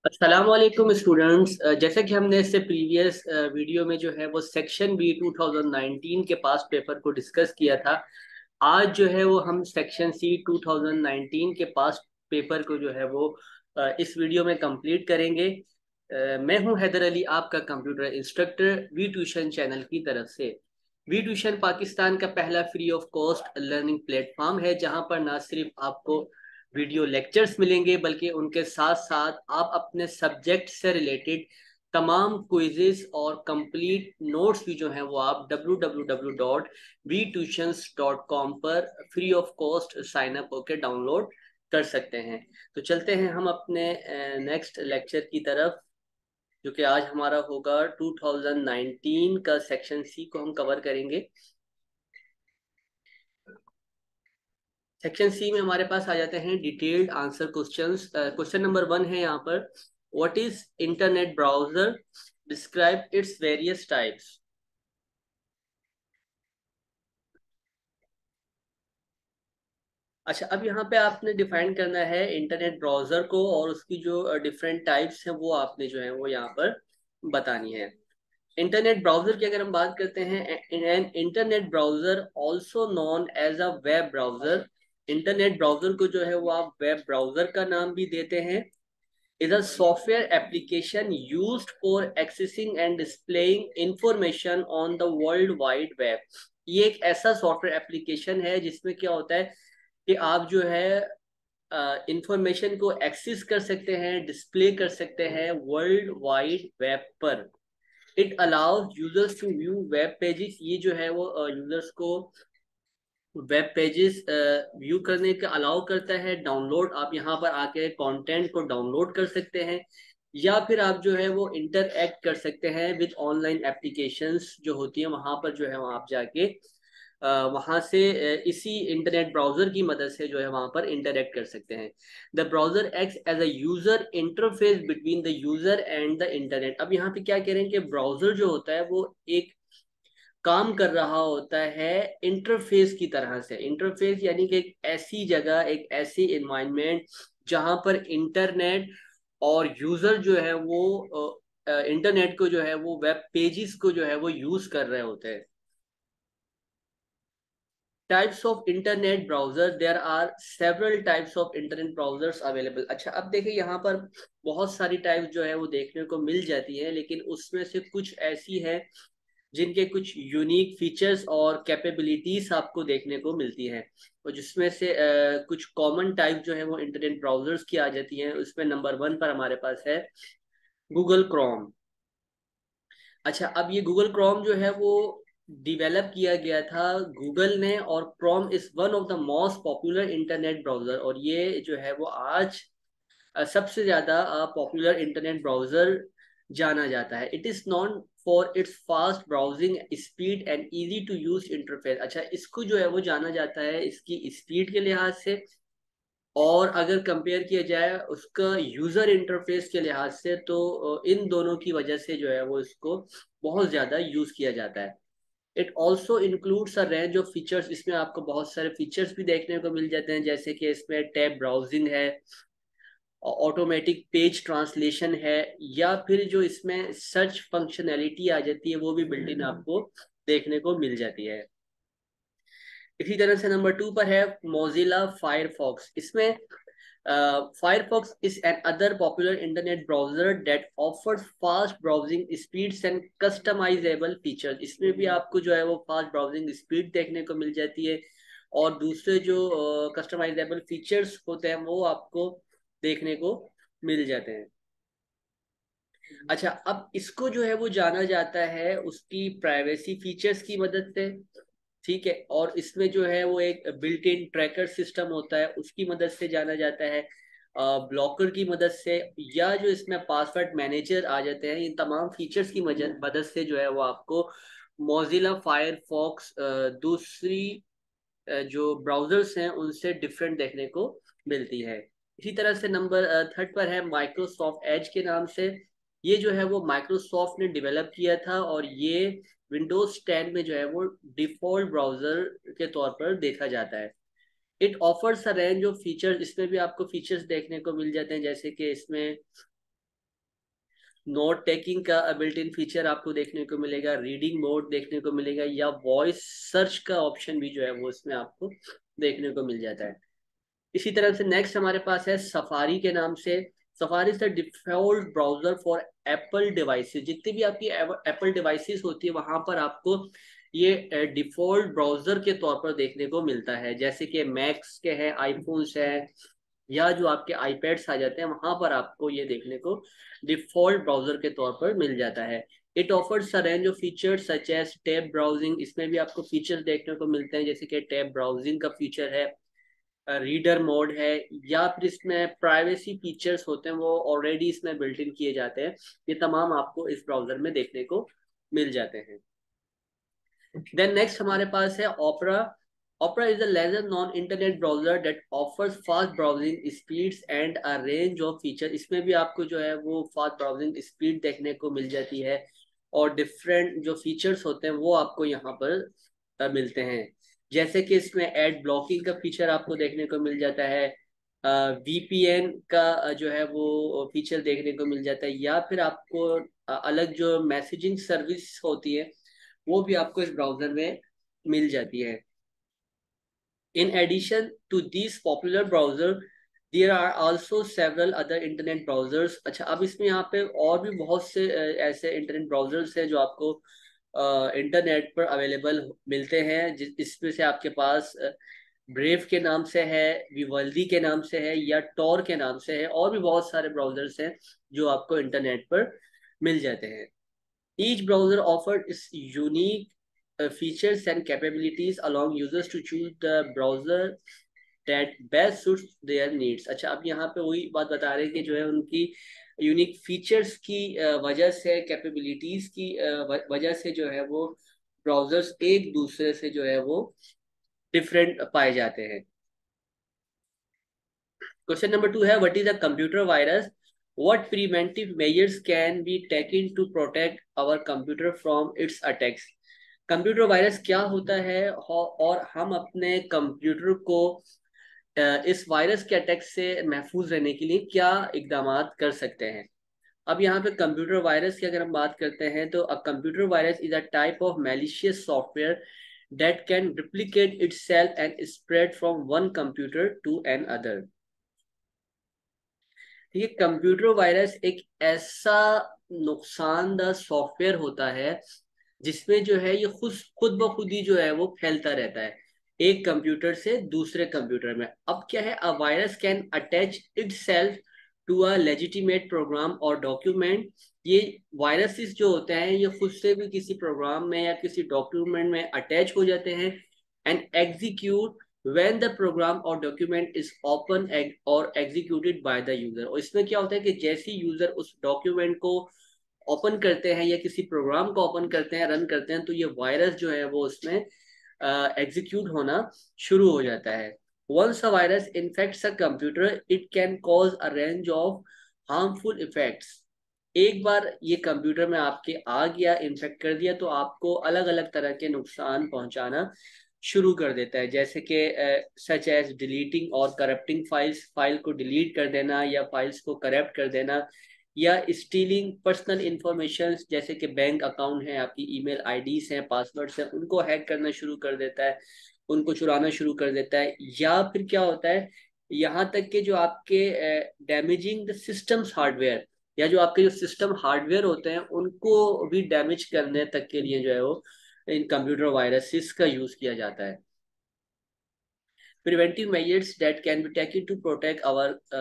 अस्सलाम वालेकुम स्टूडेंट्स। जैसे कि हमने इससे प्रीवियस वीडियो में जो है वो सेक्शन बी 2019 के पास पेपर को डिस्कस किया था। आज जो है वो हम सेक्शन सी 2019 के पास पेपर को जो है वो इस वीडियो में कंप्लीट करेंगे। मैं हूं हैदर अली, आपका computer instructor V tuition channel की तरफ से। वी ट्यूशन पाकिस्तान का पहला free of cost learning platform है, जहां पर ना सिर्फ आपको वीडियो लेक्चर्स मिलेंगे बल्कि उनके साथ साथ आप अपने सब्जेक्ट से रिलेटेड तमाम क्विजेस और कंप्लीट नोट्स भी जो हैं वो आप www.vtuitions.com पर free of cost sign up होकर डाउनलोड कर सकते हैं। तो चलते हैं हम अपने नेक्स्ट लेक्चर की तरफ, जो कि आज हमारा होगा 2019 का सेक्शन सी को हम कवर करेंगे। सेक्शन सी में हमारे पास आ जाते हैं detailed answer questions. Question number 1 है यहाँ पर, what is internet browser, describe its various types. अच्छा, अब यहाँ पे आपने डिफाइन करना है इंटरनेट ब्राउजर को, और उसकी जो डिफरेंट टाइप्स हैं वो आपने जो है वो यहाँ पर बतानी है। इंटरनेट ब्राउजर की अगर हम बात करते हैं, an internet browser also known as a web browser. Internet browser को जो है वो आप वेब ब्राउजर का नाम भी देते हैं। is a software application used for accessing and displaying information on the world wide web। ये एक ऐसा सॉफ्टवेयर एप्लीकेशन है जिसमें क्या होता है कि आप जो है इंफॉर्मेशन को एक्सेस कर सकते हैं, डिस्प्ले कर सकते हैं वर्ल्ड वाइड वेब पर। It allows users to view web pages. ये जो है वो यूजर्स को वेब पेजेस व्यू करने का अलाउ करता है। डाउनलोड, आप यहाँ पर आके कंटेंट को डाउनलोड कर सकते हैं, या फिर आप जो है वो इंटरएक्ट कर सकते हैं विद ऑनलाइन एप्लीकेशंस जो होती हैं वहां पर जो है वहाँ आप जाके वहां से इसी इंटरनेट ब्राउजर की मदद से जो है वहां पर इंटरएक्ट कर सकते हैं। The browser acts as a user interface between the user and the internet. अब यहाँ पे क्या कह रहे हैं कि ब्राउजर जो होता है वो एक काम कर रहा होता है इंटरफेस की तरह से। इंटरफेस यानी कि एक ऐसी जगह, एक ऐसी इन्वायरमेंट जहां पर इंटरनेट और यूजर जो है वो इंटरनेट को जो है वो वेब पेजेस को जो है वो यूज कर रहे होते हैं। Types of internet browser, there are several types of internet browsers available. अच्छा, अब देखिए यहाँ पर बहुत सारी टाइप्स जो है वो देखने को मिल जाती है, लेकिन उसमें से कुछ ऐसी है जिनके कुछ यूनिक फीचर्स और कैपेबिलिटीज आपको देखने को मिलती है, और जिसमें से कुछ कॉमन टाइप जो है वो इंटरनेट ब्राउजर्स की आ जाती हैं। उसमें नंबर 1 पर हमारे पास है गूगल क्रोम। अच्छा, अब ये गूगल क्रोम जो है वो डिवेलप किया गया था गूगल ने, और Chrome is one of the most popular internet browser, और ये जो है वो आज सबसे ज्यादा पॉपुलर इंटरनेट ब्राउजर जाना जाता है। It is known for its fast browsing speed and easy to use interface. अच्छा, इसको जो है वो जाना जाता है इसकी स्पीड के लिहाज से, और अगर कंपेयर किया जाए उसका यूजर इंटरफेस के लिहाज से, तो इन दोनों की वजह से जो है वो इसको बहुत ज्यादा यूज किया जाता है। It also includes a range of features. इसमें आपको बहुत सारे फीचर्स भी देखने को मिल जाते हैं, जैसे कि इसमें टैब ब्राउजिंग है, ऑटोमेटिक पेज ट्रांसलेशन है, या फिर जो इसमें सर्च फंक्शनैलिटी आ जाती है वो भी बिल्ट इन आपको देखने को मिल जाती है। इसी तरह से नंबर 2 पर है मोजिला फायरफॉक्स। इसमें Firefox is another popular internet browser that offers fast browsing speeds and customisable features. इसमें भी आपको जो है वो फास्ट ब्राउजिंग स्पीड देखने को मिल जाती है, और दूसरे जो कस्टमाइजेबल फीचर्स होते हैं वो आपको देखने को मिल जाते हैं। अच्छा, अब इसको जो है वो जाना जाता है उसकी प्राइवेसी फीचर्स की मदद से, ठीक है, और इसमें जो है वो एक बिल्ट इन ट्रैकर सिस्टम होता है उसकी मदद से जाना जाता है, ब्लॉकर की मदद से, या जो इसमें पासवर्ड मैनेजर आ जाते हैं। इन तमाम फीचर्स की मदद से जो है वो आपको मोजिला फायरफॉक्स दूसरी जो ब्राउजर्स हैं उनसे डिफरेंट देखने को मिलती है। इसी तरह से नंबर 3 पर है माइक्रोसॉफ्ट एज के नाम से। ये जो है वो माइक्रोसॉफ्ट ने डेवलप किया था, और ये विंडोज 10 में जो है वो डिफॉल्ट ब्राउजर के तौर पर देखा जाता है। It offers a range of features. इसमें भी आपको फीचर्स देखने को मिल जाते हैं, जैसे कि इसमें नोट टेकिंग का बिल्ट इन फीचर आपको देखने को मिलेगा, रीडिंग मोड देखने को मिलेगा, या वॉइस सर्च का ऑप्शन भी जो है वो इसमें आपको देखने को मिल जाता है। इसी तरह से नेक्स्ट हमारे पास है सफारी के नाम से। Safari is the default browser for Apple devices. जितनी भी आपकी एप्पल डिवाइसेस होती है वहां पर आपको ये डिफॉल्ट ब्राउजर के तौर पर देखने को मिलता है। जैसे कि मैक्स के हैं, आईफोन्स हैं, या जो आपके आईपैड्स आ जाते हैं, वहां पर आपको ये देखने को डिफॉल्ट ब्राउजर के तौर पर मिल जाता है। It offers a range of features such as tab browsing. इसमें भी आपको फीचर्स देखने को मिलते हैं, जैसे कि टैब ब्राउजिंग का फीचर है, रीडर मोड है, या फिर इसमें प्राइवेसी फीचर्स होते हैं वो ऑलरेडी इसमें बिल्ट इन किए जाते हैं। ये तमाम आपको इस ब्राउजर में देखने को मिल जाते हैं। देन नेक्स्ट हमारे पास है ओपरा। ओपरा is a lesser known internet browser that offers fast browsing speeds and a range of features। इसमें भी आपको जो है वो फास्ट ब्राउजिंग स्पीड देखने को मिल जाती है, और डिफरेंट जो फीचर्स होते हैं वो आपको यहाँ पर मिलते हैं। जैसे कि इसमें एड ब्लॉकिंग का फीचर आपको देखने को मिल जाता है, वीपीएन का जो है वो फीचर देखने को मिल जाता है, या फिर आपको अलग जो मैसेजिंग सर्विस होती है वो भी आपको इस ब्राउजर में मिल जाती है। In addition to these popular browser, there are also several other internet browsers। अच्छा, अब इसमें यहाँ पे और भी बहुत से ऐसे इंटरनेट ब्राउजर्स हैं जो आपको इंटरनेट पर अवेलेबल मिलते हैं। इसमें से आपके पास ब्रेव के नाम से है, विवल्दी के नाम से है, या टॉर के नाम से है, और भी बहुत सारे ब्राउजर्स हैं जो आपको इंटरनेट पर मिल जाते हैं। Each browser offers its unique features and capabilities, allowing users to choose the browser that best suits their needs। अच्छा, अब यहाँ पे वही बात बता रहे हैं कि जो है उनकी यूनिक फीचर्स की वजह से, कैपेबिलिटीज की वजह से जो है वो ब्राउजर्स एक दूसरे से जो है वो डिफरेंट पाए जाते हैं। क्वेश्चन नंबर 2 है, what is a computer virus? What preventive measures can be taken to protect our computer from its attacks? Computer virus क्या होता है, और हम अपने कंप्यूटर को इस वायरस के अटैक से महफूज रहने के लिए क्या इकदाम कर सकते हैं? अब यहाँ पे कंप्यूटर वायरस की अगर हम बात करते हैं तो a computer virus is a type of malicious software that can replicate itself and spread from one computer to another। ठीक है, कंप्यूटर वायरस एक ऐसा नुकसानदा सॉफ्टवेयर होता है जिसमें जो है ये खुद खुद ब खुद ही जो है वो फैलता रहता है एक कंप्यूटर से दूसरे कंप्यूटर में। अब क्या है, a virus can attach itself to a legitimate program और डॉक्यूमेंट। ये वायरसेस जो होते हैं ये खुद से भी किसी प्रोग्राम में या किसी डॉक्यूमेंट में अटैच हो जाते हैं, and execute when the program or document is open or executed by the user। और इसमें क्या होता है कि जैसे यूजर उस डॉक्यूमेंट को ओपन करते हैं या किसी प्रोग्राम को ओपन करते हैं, रन करते हैं, तो ये वायरस जो है वो उसमें एग्जीक्यूट होना शुरू हो जाता है। Once a virus infects a computer it can cause a range of harmful effects. एक बार ये कंप्यूटर में आपके आ गया, इन्फेक्ट कर दिया, तो आपको अलग अलग तरह के नुकसान पहुंचाना शुरू कर देता है। जैसे कि सच एज डिलीटिंग और करप्टिंग फाइल्स, फाइल को डिलीट कर देना या फाइल्स को करप्ट कर देना, या स्टीलिंग पर्सनल इंफॉर्मेशन, जैसे कि बैंक अकाउंट है, आपकी ईमेल आईडीज हैं, पासवर्ड्स हैं, उनको हैक करना शुरू कर देता है, उनको चुराना शुरू कर देता है। या फिर क्या होता है, यहाँ तक कि जो आपके डैमेजिंग द सिस्टम्स हार्डवेयर, या जो आपके जो सिस्टम हार्डवेयर होते हैं उनको भी डैमेज करने तक के लिए जो है वो इन कंप्यूटर वायरसेस का यूज किया जाता है। Preventive measures that can be taken to protect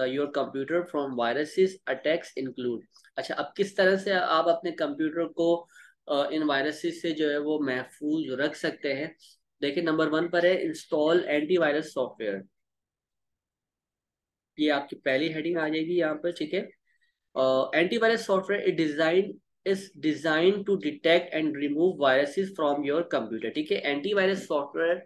your computer from viruses attacks include। अच्छा, अब किस तरह से आप अपने कंप्यूटर को इन वायरसेस से जो है वो महफूज रख सकते हैं? देखिए, नंबर 1 पर है इंस्टॉल एंटीवायरस सॉफ्टवेयर। ये आपकी पहली हेडिंग आ जाएगी यहाँ पर, ठीक है। Antivirus software is design to detect and remove viruses from your computer. ठीक है, एंटीवायरस सॉफ्टवेयर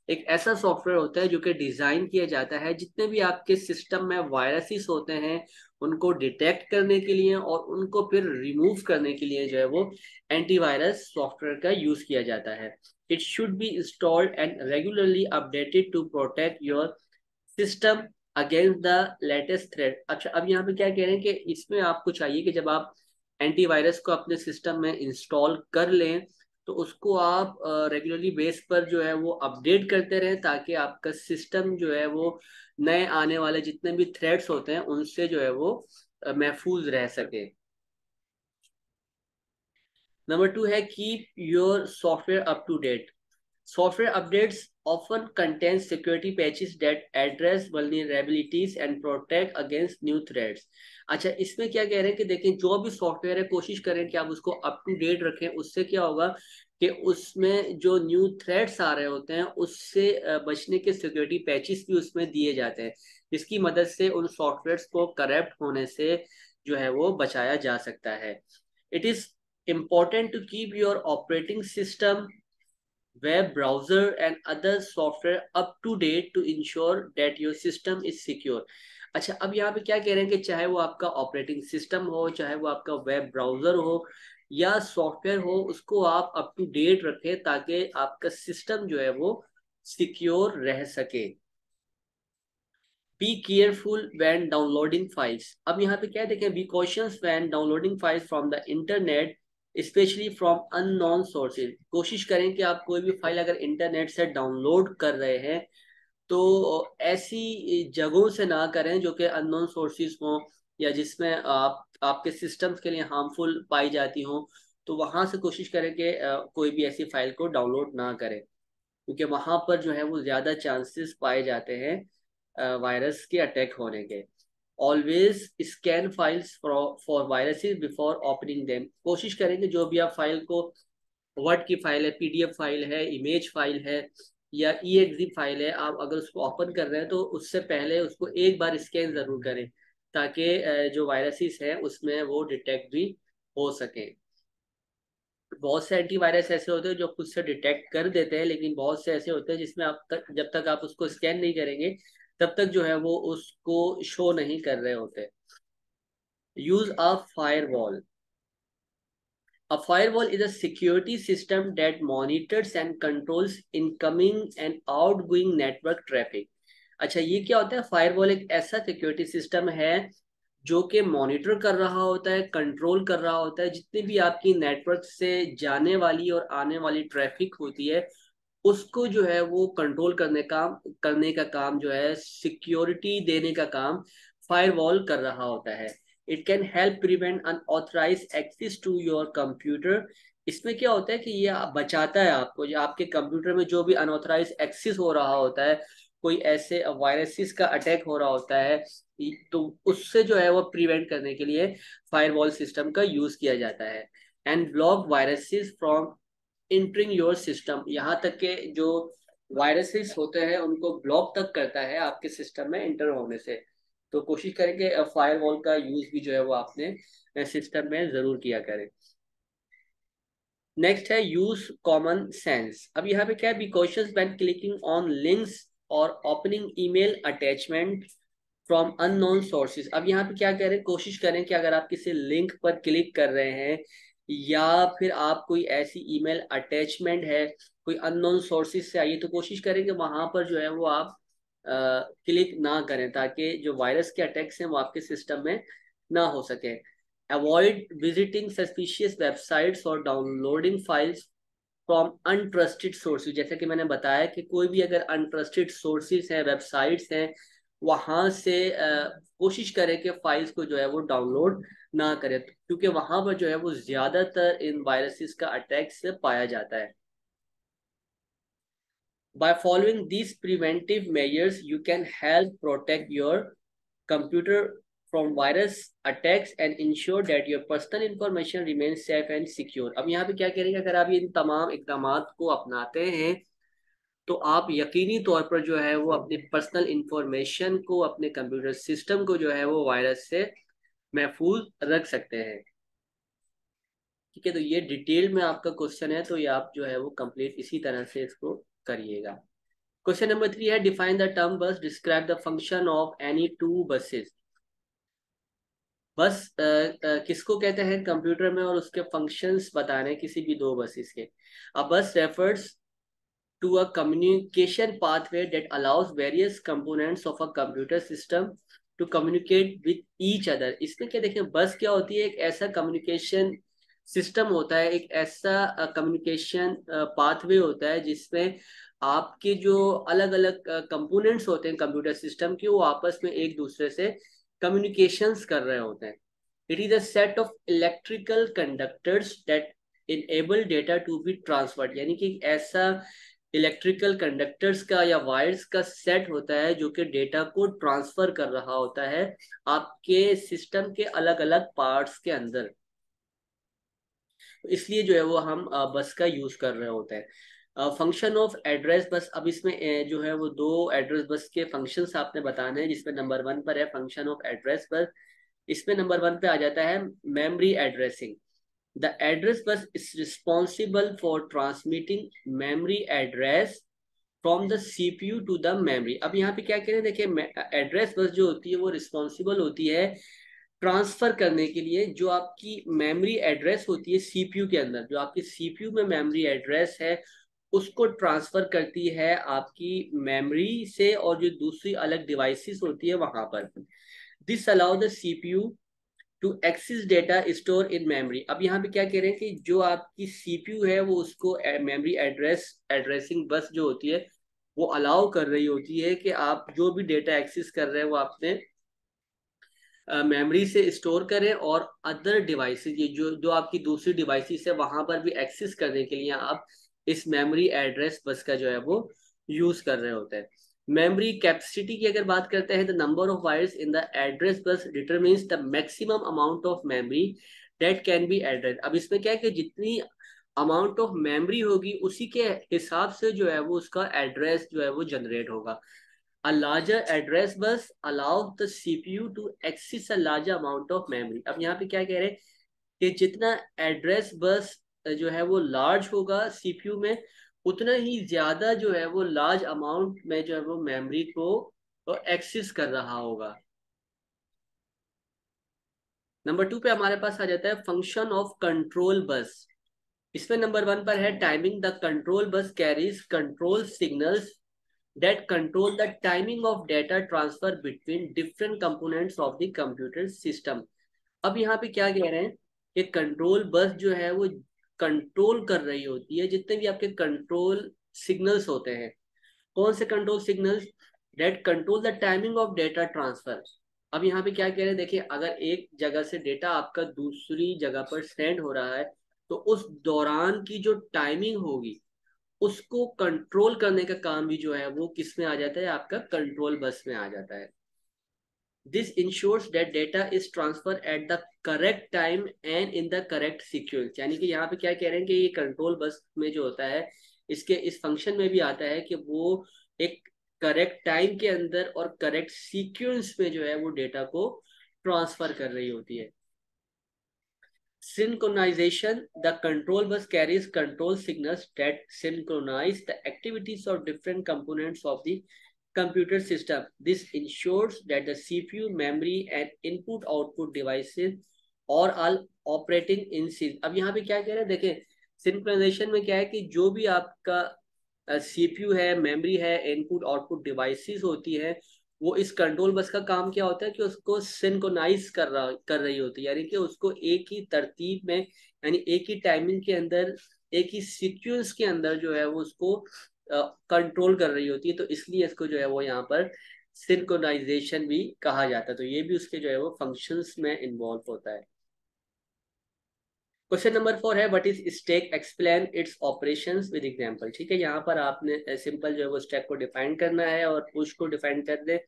एक ऐसा सॉफ्टवेयर होता है जो कि डिजाइन किया जाता है जितने भी आपके सिस्टम में वायरसेस होते हैं उनको डिटेक्ट करने के लिए और उनको फिर रिमूव करने के लिए जो है वो एंटीवायरस सॉफ्टवेयर का यूज किया जाता है। It should be installed and regularly updated to protect your system against the latest threat. अच्छा, अब यहाँ पे क्या कह रहे हैं कि इसमें आपको चाहिए कि जब आप एंटीवायरस को अपने सिस्टम में इंस्टॉल कर लें, तो उसको आप रेगुलरली बेस पर जो है वो अपडेट करते रहें, ताकि आपका सिस्टम जो है वो नए आने वाले जितने भी थ्रेट्स होते हैं उनसे जो है वो महफूज रह सके। नंबर 2 है keep your software up to date. Software updates often contain security patches that address vulnerabilities and protect against new threats। अच्छा, इसमें क्या कह रहे हैं कि देखें, जो भी सॉफ्टवेयर है कोशिश करें कि आप उसको अप टू डेट रखें। उससे क्या होगा कि उसमें जो न्यू थ्रेट्स आ रहे होते हैं उससे बचने के सिक्योरिटी पैचेस भी उसमें दिए जाते हैं, जिसकी मदद से उन सॉफ्टवेयर्स को करप्ट होने से जो है वो बचाया जा सकता है। It is important to keep your operating system, web browser and other software up to date to ensure that your system is secure। अच्छा, अब यहाँ पे क्या कह रहे हैं कि चाहे वो आपका ऑपरेटिंग सिस्टम हो, चाहे वो आपका वेब ब्राउजर हो या सॉफ्टवेयर हो, उसको आप अप टू डेट रखें ताकि आपका सिस्टम जो है वो सिक्योर रह सके। Be careful when downloading files. अब यहाँ पे क्या देखें, B cautious when downloading files from the internet specially from unknown sources. कोशिश करें कि आप कोई भी फाइल अगर इंटरनेट से डाउनलोड कर रहे हैं तो ऐसी जगहों से ना करें जो कि अननोन सोर्सेज हों या जिसमें आप आपके सिस्टम्स के लिए हार्मफुल पाई जाती हों। तो वहां से कोशिश करें कि कोई भी ऐसी फाइल को डाउनलोड ना करें, क्योंकि वहां पर जो है वो ज्यादा चांसेस पाए जाते हैं वायरस के अटैक होने के। Always scan files for viruses before opening them. कोशिश करें कि जो भी आप फाइल को, वर्ड की फाइल है, पीडीएफ फाइल है, इमेज फाइल है या ईएक्सई फाइल है, आप अगर उसको ओपन कर रहे हैं तो उससे पहले उसको एक बार स्कैन जरूर करें, ताकि जो वायरसेस है उसमें वो डिटेक्ट भी हो सके। बहुत से एंटीवायरस ऐसे होते हैं जो खुद से डिटेक्ट कर देते हैं, लेकिन बहुत से ऐसे होते हैं जिसमें आप तक जब तक आप उसको स्कैन नहीं करेंगे तब तक जो है वो उसको शो नहीं कर रहे होते। Use a firewall. A firewall is a security system that monitors and controls incoming and outgoing network traffic। अच्छा, ये क्या होता है? फायरवॉल एक ऐसा सिक्योरिटी सिस्टम है जो कि मॉनिटर कर रहा होता है, कंट्रोल कर रहा होता है जितनी भी आपकी नेटवर्क से जाने वाली और आने वाली ट्रैफिक होती है, उसको जो है वो कंट्रोल करने का काम जो है, सिक्योरिटी देने का काम फायरवॉल कर रहा होता है। It can help prevent unauthorise access to your computer. इसमें क्या होता है कि ये बचाता है आपको, जो आपके कंप्यूटर में जो भी अनऑथराइज एक्सेस हो रहा होता है, कोई ऐसे वायरसेस का अटैक हो रहा होता है, तो उससे जो है वो प्रिवेंट करने के लिए फायरवॉल सिस्टम का यूज किया जाता है। And block viruses from entering your system. यहाँ तक के जो वायरसेस होते हैं उनको ब्लॉक तक करता है आपके सिस्टम में इंटर होने से। तो कोशिश करें कि फायरवॉल का यूज भी जो है वो आपने सिस्टम में जरूर किया करें। नेक्स्ट है यूज कॉमन सेंस। अब यहाँ पे क्या है, be cautious when clicking on links और opening email attachment from unknown sources. अब यहाँ पे क्या कह रहे हैं, कोशिश करें कि अगर आप किसी लिंक पर क्लिक कर रहे हैं या फिर आप कोई ऐसी ईमेल अटैचमेंट है कोई अननोन सोर्सेज से आई है, तो कोशिश करें कि वहां पर जो है वो आप क्लिक ना करें, ताकि जो वायरस के अटैक्स हैं वो आपके सिस्टम में ना हो सके। अवॉइड विजिटिंग सस्पिशियस वेबसाइट्स और downloading files from untrusted sources. जैसे कि मैंने बताया कि कोई भी अगर अनट्रस्टेड सोर्सेज हैं, वेबसाइट्स हैं, वहां से कोशिश करें कि फाइल्स को जो है वो डाउनलोड ना करें, क्योंकि वहां पर जो है वो ज्यादातर इन वायरसेस का अटैक से पाया जाता है। By following these preventive measures, you can help protect your computer from virus attacks and ensure that your personal information remains safe and secure। अब यहाँ पे क्या करेंगे, अगर आप ये इन तमाम इकदामात को अपनाते हैं तो आप यकीनी तौर पर जो है वो अपनी पर्सनल इंफॉर्मेशन को, अपने कंप्यूटर सिस्टम को जो है वो वायरस से महफूज रख सकते हैं। ठीक है, तो ये डिटेल में आपका क्वेश्चन है, तो ये आप जो है वो कंप्लीट इसी तरह से इसको करिएगा। क्वेश्चन नंबर 3 है, डिफाइन द टर्म बस, describe the function of any two buses. बस किसको कहते हैं कंप्यूटर में, और उसके फंक्शंस बताने किसी भी दो बसेस के। अ बस refers to a communication pathway that allows various components of a computer system to communicate with each other. इसमें क्या देखें, बस क्या होती है, एक ऐसा कम्युनिकेशन सिस्टम होता है, एक ऐसा कम्युनिकेशन पाथवे होता है जिसमें आपके जो अलग अलग कंपोनेंट्स होते हैं कंप्यूटर सिस्टम के, वो आपस में एक दूसरे से कम्युनिकेशंस कर रहे होते हैं। It is a set of electrical conductors that enable data to be transferred, यानी कि एक ऐसा इलेक्ट्रिकल कंडक्टर्स का या वायर्स का सेट होता है जो कि डेटा को ट्रांसफर कर रहा होता है आपके सिस्टम के अलग अलग पार्ट्स के अंदर। तो इसलिए जो है वो हम बस का यूज कर रहे होते हैं। फंक्शन ऑफ एड्रेस बस, अब इसमें जो है वो दो एड्रेस बस के फंक्शंस आपने बताने हैं, जिसमें नंबर 1 पर है फंक्शन ऑफ एड्रेस बस। इसमें नंबर 1 पे आ जाता है memory addressing. The address bus is responsible for transmitting memory address from the CPU to the memory. अब यहाँ पे क्या कह रहे हैं, देखिए एड्रेस बस जो होती है वो रिस्पॉन्सिबल होती है ट्रांसफर करने के लिए जो आपकी मेमोरी एड्रेस होती है सीपीयू के अंदर, जो आपकी सीपीयू में मेमोरी एड्रेस है उसको ट्रांसफर करती है आपकी मेमोरी से, और जो दूसरी अलग डिवाइसेस होती है वहां पर। This allow the CPU to access data store in memory. अब यहाँ पे क्या कह रहे हैं कि जो आपकी सीपीयू है वो उसको मेमोरी एड्रेसिंग बस जो होती है वो अलाउ कर रही होती है कि आप जो भी डेटा एक्सेस कर रहे हैं वो आपने मेमोरी से स्टोर करें, और अदर डिवाइसेस, ये जो जो आपकी दूसरी डिवाइसेस है वहां पर भी एक्सेस करने के लिए आप इस मेमोरी एड्रेस बस का जो है वो यूज कर रहे होते हैं। मेमोरी कैपेसिटी की अगर बात करते हैं, the number of wires in the address बस determines the maximum amount of memory that can be address. अब इसमें क्या है कि जितनी अमाउंट ऑफ मेमोरी होगी उसी के हिसाब से जो है वो उसका एड्रेस जो है वो जनरेट होगा। A larger address bus allows the CPU to access a larger amount of memory। अब यहाँ पे क्या कह रहे हैं कि जितना एड्रेस बस जो है वो लार्ज होगा सीपीयू में, उतना ही ज्यादा जो है वो लार्ज अमाउंट में जो है वो मेमोरी को एक्सेस कर रहा होगा। नंबर 2 पे हमारे पास आ जाता है फंक्शन ऑफ कंट्रोल बस। इसमें नंबर 1 पर है timing. The control bus carries control signals that control the timing of data transfer between different components of the computer system। अब यहाँ पे क्या कह रहे हैं कि कंट्रोल बस जो है वो कंट्रोल कर रही होती है जितने भी आपके कंट्रोल सिग्नल्स होते हैं। कौन से control signals? That control the timing of data transfer. अब यहाँ पे क्या कह रहे हैं, देखिए अगर एक जगह से डेटा आपका दूसरी जगह पर सेंड हो रहा है तो उस दौरान की जो टाइमिंग होगी उसको कंट्रोल करने का काम भी जो है वो किस में आ जाता है, आपका कंट्रोल बस में आ जाता है। This ensures that data is transfer at the correct time and in the correct sequence. यानी कि यहाँ पे क्या कह रहे हैं कि ये कंट्रोल बस में जो होता है इसके इस फंक्शन में भी आता है कि वो एक करेक्ट टाइम के अंदर और करेक्ट सीक्वेंस में जो है वो डेटा को ट्रांसफर कर रही होती है। Synchronization: the control bus carries control signals that synchronize the activities of different components of the computer system. This ensures that the CPU, memory, and input-output devices are all operating in sync। अब यहाँ पे क्या कह रहे हैं, देखें synchronisation में क्या है कि जो भी आपका सीपीयू है, मेमोरी है, इनपुट आउटपुट डिवाइसेस होती है, वो इस कंट्रोल बस का काम क्या होता है कि उसको सिंक्रोनाइज कर रही होती है, यानी कि उसको एक ही तरतीब में, यानी एक ही टाइमिंग के अंदर, एक ही सीक्वेंस के अंदर जो है वो उसको कंट्रोल कर रही होती है। तो इसलिए इसको जो है वो यहाँ पर सिंक्रोनाइजेशन भी कहा जाता है। तो ये भी उसके जो है वो फंक्शंस में इन्वॉल्व होता है। क्वेश्चन नंबर 4 है what is stack, explain it's operations with example. ठीक है, यहाँ पर आपने सिंपल जो है वो स्टैक को डिफाइन करना है और पुश को डिफाइन कर दे,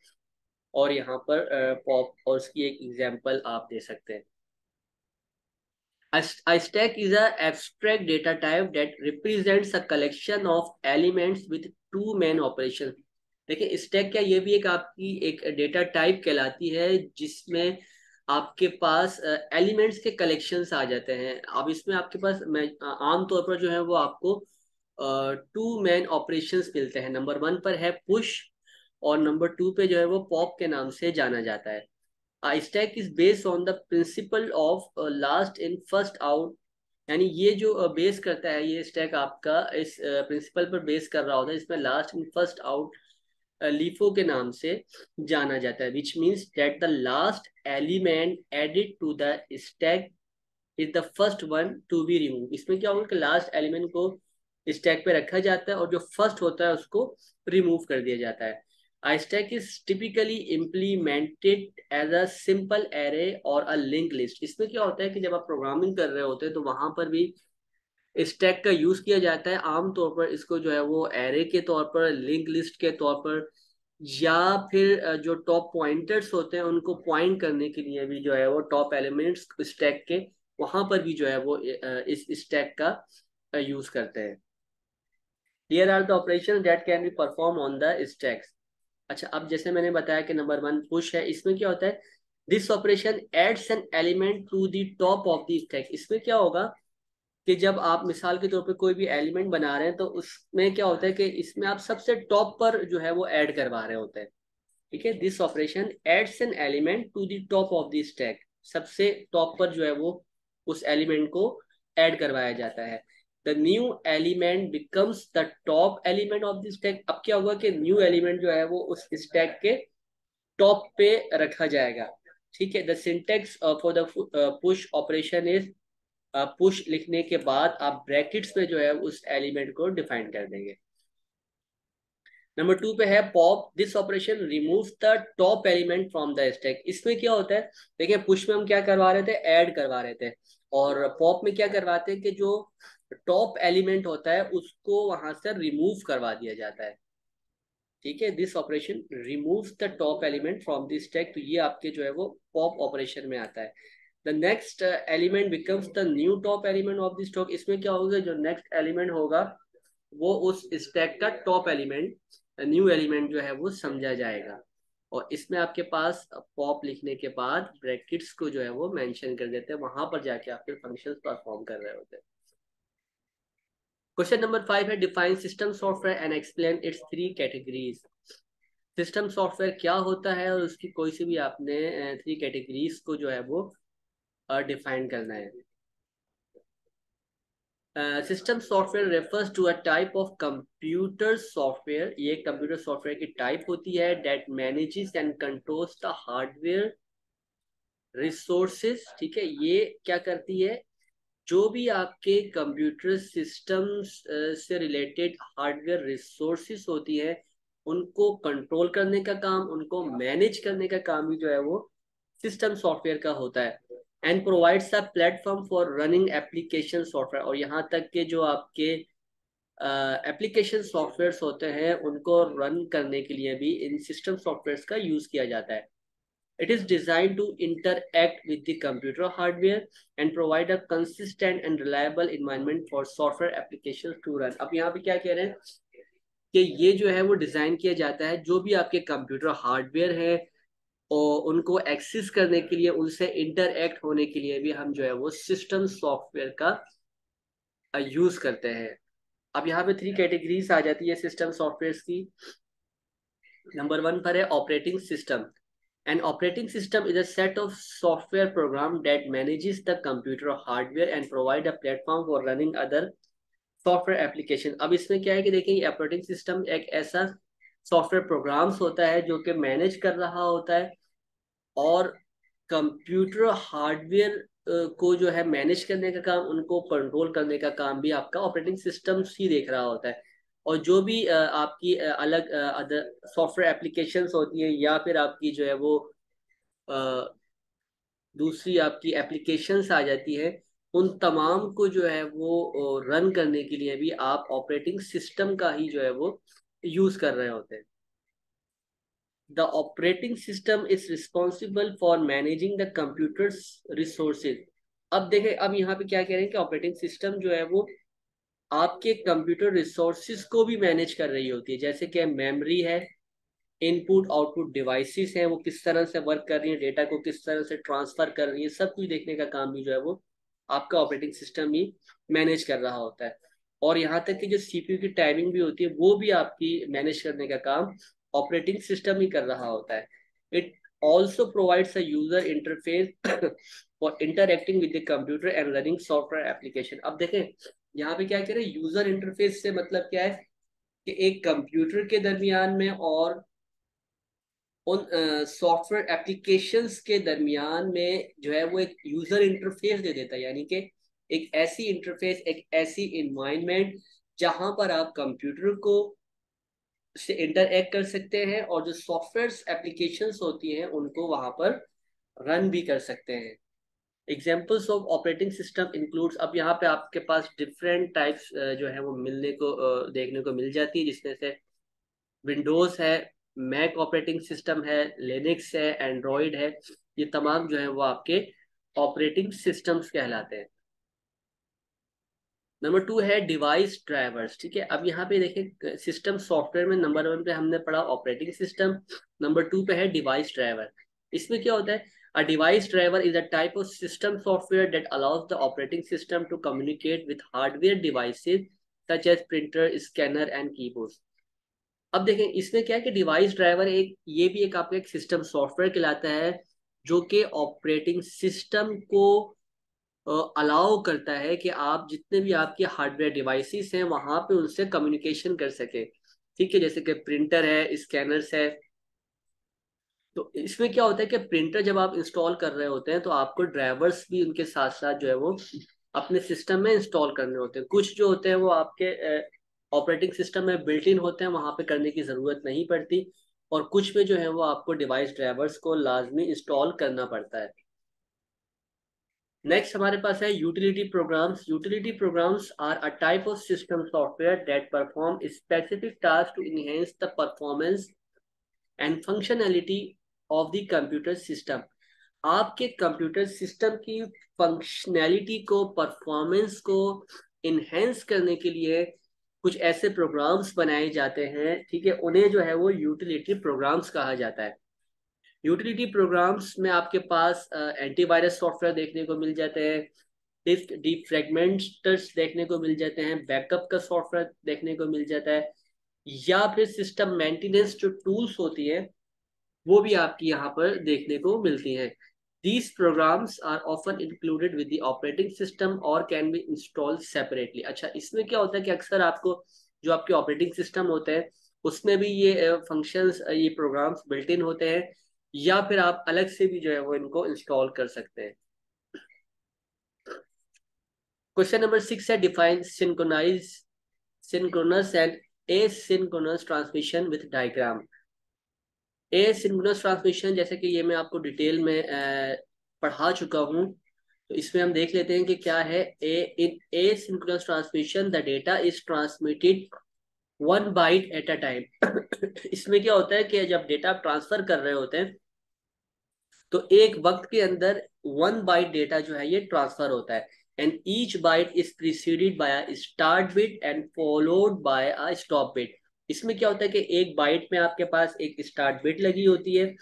और यहाँ पर पॉप और उसकी एक एग्जांपल आप दे सकते हैं। A stack is an abstract data type that represents a collection of elements with two main operations। देखिए स्टैक क्या, ये भी एक आपकी एक डेटा टाइप कहलाती है जिसमें आपके पास एलिमेंट्स के कलेक्शंस आ जाते हैं। अब इसमें आपके पास आमतौर पर जो है वो आपको टू मेन ऑपरेशंस मिलते हैं। नंबर 1 पर है पुश, और नंबर 2 पे जो है वो पॉप के नाम से जाना जाता है। Stack is based on the principle of last in first out. यानी ये जो बेस करता है, ये स्टैक आपका इस प्रिंसिपल पर बेस कर रहा होता है, इसमें last in first out LIFO के नाम से जाना जाता है, which means that the last element added to the stack is the first one to be remove. इसमें क्या होगा कि लास्ट एलिमेंट को स्टैक पे रखा जाता है और जो फर्स्ट होता है उसको रिमूव कर दिया जाता है। A stack is typically implemented as a simple array or a linked list। इसमें क्या होता है कि जब आप प्रोग्रामिंग कर रहे होते हैं तो वहां पर भी स्टैक का यूज किया जाता है। आमतौर पर इसको जो है वो एरे के तौर पर, लिंक लिस्ट के तौर पर, या फिर जो टॉप पॉइंटर्स होते हैं उनको पॉइंट करने के लिए भी जो है वो टॉप एलिमेंट्स स्टैक के वहां पर भी जो है वो इस स्टैक का यूज करते हैं। Here are the operations that can be performed on the stacks। अच्छा, अब जैसे मैंने बताया कि नंबर 1 पुश है, इसमें क्या होता है, this operation adds an element to the top of the stack. इसमें क्या होगा कि जब आप मिसाल के तौर पे कोई भी एलिमेंट बना रहे हैं तो उसमें क्या होता है कि इसमें आप सबसे टॉप पर जो है वो ऐड करवा रहे होते हैं। ठीक है, this operation adds an element to the top of the stack. सबसे टॉप पर जो है वो उस एलिमेंट को ऐड करवाया जाता है। The new element becomes the top element of the stack. अब क्या होगा कि न्यू एलिमेंट जो है वो उस स्टैक के टॉप पे रखा जाएगा। ठीक है, the syntax for the push operation is, push लिखने के बाद आप ब्रैकेट्स में जो है उस एलिमेंट को डिफाइन कर देंगे। नंबर 2 पे है pop. This operation remove the top element from the stack. इसमें क्या होता है, देखिए पुश में हम क्या करवा रहे थे, ऐड करवा रहे थे, और पॉप में क्या करवाते हैं कि जो टॉप एलिमेंट होता है उसको वहां से रिमूव करवा दिया जाता है। ठीक है, this operation remove the top element from the stack, तो ये आपके जो है वो पॉप ऑपरेशन में आता है। The next element becomes the new top element of the stock. इसमें क्या होगा, जो नेक्स्ट एलिमेंट होगा वो उस स्टैक का टॉप एलिमेंट, न्यू एलिमेंट जो है वो समझा जाएगा। और इसमें आपके पास पॉप लिखने के बाद ब्रैकेट्स को जो है वो मेंशन कर देते हैं, वहां पर जाके आप फिर फंक्शंस परफॉर्म कर रहे होते हैं। क्वेश्चन नंबर 5 है define system software and explain it's 3 categories. System software क्या होता है और उसकी कोई सी भी आपने 3 कैटेगरीज को जो है वो डिफाइन करना है। System software refers to a type of computer software. ये कंप्यूटर सॉफ्टवेयर की टाइप होती है that manages and controls the hardware resources. ठीक है, ये क्या करती है, जो भी आपके कंप्यूटर सिस्टम्स से रिलेटेड हार्डवेयर रिसोर्सेज होती है उनको कंट्रोल करने का काम, उनको मैनेज करने का काम भी जो है वो सिस्टम सॉफ्टवेयर का होता है। And provides a platform for running application software. और यहाँ तक के जो आपके एप्लीकेशन सॉफ्टवेयर्स होते हैं उनको रन करने के लिए भी इन सिस्टम सॉफ्टवेयर्स का यूज किया जाता है। It is designed to interact with the computer hardware and provide a consistent and reliable environment for software applications to run। अब यहाँ पे क्या कह रहे हैं कि ये जो है वो डिजाइन किया जाता है जो भी आपके कंप्यूटर हार्डवेयर है और उनको एक्सेस करने के लिए, उनसे इंटरएक्ट होने के लिए भी हम जो है वो सिस्टम सॉफ्टवेयर का यूज करते हैं। अब यहाँ पे 3 कैटेगरीज आ जाती है सिस्टम सॉफ्टवेयर की। नंबर 1 पर है operating system. An operating system is a set of software program that manages the computer hardware and provide a platform for running other software application। अब इसमें क्या है कि देखिए ऑपरेटिंग सिस्टम एक ऐसा सॉफ्टवेयर प्रोग्राम्स होता है जो कि मैनेज कर रहा होता है, और कंप्यूटर हार्डवेयर को जो है मैनेज करने का काम, उनको कंट्रोल करने का काम भी आपका ऑपरेटिंग सिस्टम ही देख रहा होता है। और जो भी आपकी अलग अदर सॉफ्टवेयर एप्लीकेशंस होती हैं या फिर आपकी जो है वो दूसरी आपकी एप्लीकेशंस आ जाती है, उन तमाम को जो है वो रन करने के लिए भी आप ऑपरेटिंग सिस्टम का ही जो है वो यूज कर रहे होते हैं। The operating system is responsible for managing the computers resources. अब देखें, अब यहाँ पे क्या कह रहे हैं कि ऑपरेटिंग सिस्टम जो है वो आपके कंप्यूटर रिसोर्सेज को भी मैनेज कर रही होती है, जैसे कि मेमोरी है, इनपुट आउटपुट डिवाइसेस हैं वो किस तरह से वर्क कर रही है, डेटा को किस तरह से ट्रांसफर कर रही है, सब कुछ देखने का काम भी जो है वो आपका ऑपरेटिंग सिस्टम ही मैनेज कर रहा होता है। और यहाँ तक कि जो सीपीयू की टाइमिंग भी होती है वो भी आपकी मैनेज करने का काम ऑपरेटिंग सिस्टम ही कर रहा होता है। It also provides a user interface for interacting with the computer and running software application. अब देखें यहाँ पे क्या कह रहे हैं, यूजर इंटरफेस से मतलब क्या है कि एक कंप्यूटर के दरमियान में और उन सॉफ्टवेयर एप्लीकेशंस के दरमियान में जो है वो एक यूजर इंटरफेस दे देता है, यानी कि एक ऐसी इंटरफेस, एक ऐसी इन्वायरमेंट जहां पर आप कंप्यूटर को से इंटरएक्ट कर सकते हैं और जो सॉफ्टवेयर एप्लीकेशंस होती हैं उनको वहां पर रन भी कर सकते हैं। Examples of operating system includes, अब यहाँ पे आपके पास डिफरेंट टाइप्स जो है वो मिलने को देखने को मिल जाती है, जिसमें से विंडोज है, मैक ऑपरेटिंग सिस्टम है, लिनक्स है, एंड्रॉयड है। ये तमाम जो है वो आपके ऑपरेटिंग सिस्टम्स कहलाते हैं। नंबर टू है डिवाइस ड्राइवर्स। ठीक है, अब यहाँ पे देखें सिस्टम सॉफ्टवेयर में नंबर वन पे हमने पढ़ा ऑपरेटिंग सिस्टम, नंबर टू पे है डिवाइस ड्राइवर। इसमें क्या होता है? A device driver is a type of system software that allows the operating system to communicate with hardware devices such as printer, scanner and keyboard. अब देखें इसमें क्या है कि डिवाइस ड्राइवर एक, ये भी एक आपका एक सिस्टम सॉफ्टवेयर कहलाता है, जो कि ऑपरेटिंग सिस्टम को अलाउ करता है कि आप जितने भी आपके हार्डवेयर डिवाइसेस हैं वहां पे उनसे कम्युनिकेशन कर सके। ठीक है, जैसे कि प्रिंटर है, स्कैनर्स है। तो इसमें क्या होता है कि प्रिंटर जब आप इंस्टॉल कर रहे होते हैं तो आपको ड्राइवर्स भी उनके साथ साथ जो है वो अपने सिस्टम में इंस्टॉल करने होते हैं। कुछ जो होते हैं वो आपके ऑपरेटिंग सिस्टम में बिल्ट इन होते हैं, वहां पे करने की जरूरत नहीं पड़ती, और कुछ में जो है वो आपको डिवाइस ड्राइवर्स को लाजमी इंस्टॉल करना पड़ता है। नेक्स्ट हमारे पास है utility programs. Utility programs are a type of system software that perform specific task to enhance the performance and functionality of the computer system. आपके कंप्यूटर सिस्टम की फंक्शनैलिटी को, परफॉर्मेंस को इनहेंस करने के लिए कुछ ऐसे प्रोग्राम्स बनाए जाते हैं। ठीक है, उन्हें जो है वो यूटिलिटी प्रोग्राम्स कहा जाता है। यूटिलिटी प्रोग्राम्स में आपके पास एंटीवायरस सॉफ्टवेयर देखने को मिल जाते हैं, डिस्क डिफ्रेगमेंटर्स देखने को मिल जाते हैं, बैकअप का सॉफ्टवेयर देखने को मिल जाता है, या फिर सिस्टम मेंटेनेंस जो टूल्स होती है वो भी आपकी यहाँ पर देखने को मिलती हैं। These programs are often included with the operating system or can be installed separately। अच्छा, इसमें क्या होता है कि अक्सर आपको जो आपके ऑपरेटिंग सिस्टम होते हैं उसमें भी ये फंक्शंस, ये प्रोग्राम्स बिल्ट इन होते हैं, या फिर आप अलग से भी जो है वो इनको इंस्टॉल कर सकते हैं। क्वेश्चन नंबर सिक्स है define synchronise synchronous and asynchronous transmission with diagram. Asynchronous transmission, जैसे कि ये मैं आपको डिटेल में पढ़ा चुका हूँ, तो इसमें हम देख लेते हैं कि क्या है। A in asynchronous transmission the data is transmitted one byte at a time. इसमें क्या होता है कि जब डेटा आप ट्रांसफर कर रहे होते हैं तो एक वक्त के अंदर वन बाइट डेटा जो है ये ट्रांसफर होता है, and each byte is preceded by a start bit and followed by a stop bit. इसमें क्या होता है कि एक बाइट में आपके पास एक स्टार्ट बिट लगी होती है